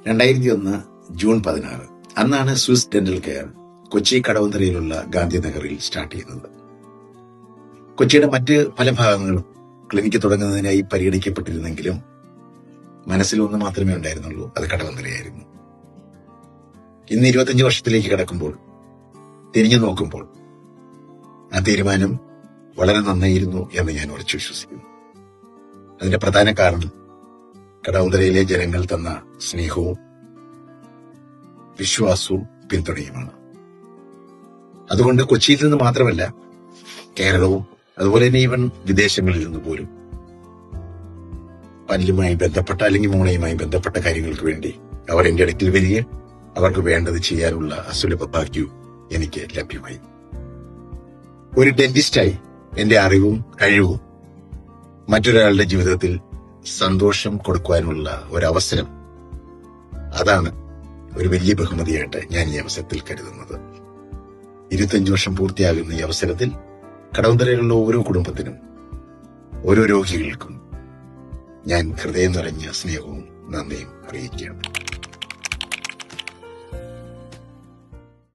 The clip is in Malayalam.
2001 ജൂൺ 16 അന്നാണ് സ്വിസ് ഡെന്റൽ കെയർ കൊച്ചി കടവന്തരയിലുള്ള ഗാന്ധിനഗറിൽ സ്റ്റാർട്ട് ചെയ്യുന്നത്. കൊച്ചിയുടെ മറ്റ് പല ഭാഗങ്ങളും ക്ലിനിക്ക് തുടങ്ങുന്നതിനായി പരിഗണിക്കപ്പെട്ടിരുന്നെങ്കിലും മനസ്സിലൊന്ന് മാത്രമേ ഉണ്ടായിരുന്നുള്ളൂ, അത് കടവന്തരയായിരുന്നു. ഇന്ന് 25 വർഷത്തിലേക്ക് കടക്കുമ്പോൾ തിരിഞ്ഞു നോക്കുമ്പോൾ ആ തീരുമാനം വളരെ നന്നായിരുന്നു എന്ന് ഞാൻ ഉറച്ചു വിശ്വസിക്കുന്നു. അതിന്റെ പ്രധാന കാരണം കടവന്തരയിലെ ജനങ്ങൾ തന്ന സ്നേഹവും വിശ്വാസവും പിന്തുണയുമാണ്. അതുകൊണ്ട് കൊച്ചിയിൽ നിന്ന് മാത്രമല്ല, കേരളവും അതുപോലെ തന്നെ ഈവൻ വിദേശങ്ങളിൽ നിന്ന് പോലും പല്ലുമായി ബന്ധപ്പെട്ട അല്ലെങ്കിൽ മൂളയുമായി ബന്ധപ്പെട്ട കാര്യങ്ങൾക്ക് വേണ്ടി അവർ എന്റെ അടുക്കൽ വരികയും അവർക്ക് വേണ്ടത് ചെയ്യാനുള്ള അസുലഭ ഭാഗ്യവും എനിക്ക് ലഭ്യമായി. ഒരു ഡെന്റിസ്റ്റായി എന്റെ അറിവും കഴിവും മറ്റൊരാളുടെ ജീവിതത്തിൽ സന്തോഷം കൊടുക്കുവാനുള്ള ഒരവസരം, അതാണ് ഒരു വലിയ ബഹുമതിയായിട്ട് ഞാൻ ഈ അവസരത്തിൽ കരുതുന്നത്. 25 വർഷം പൂർത്തിയാകുന്ന ഈ അവസരത്തിൽ കടവന്തരയിലുള്ള ഓരോ കുടുംബത്തിനും ഓരോ രോഗികൾക്കും ഞാൻ ഹൃദയം നിറഞ്ഞ സ്നേഹവും നന്ദിയും അറിയിക്കുകയാണ്.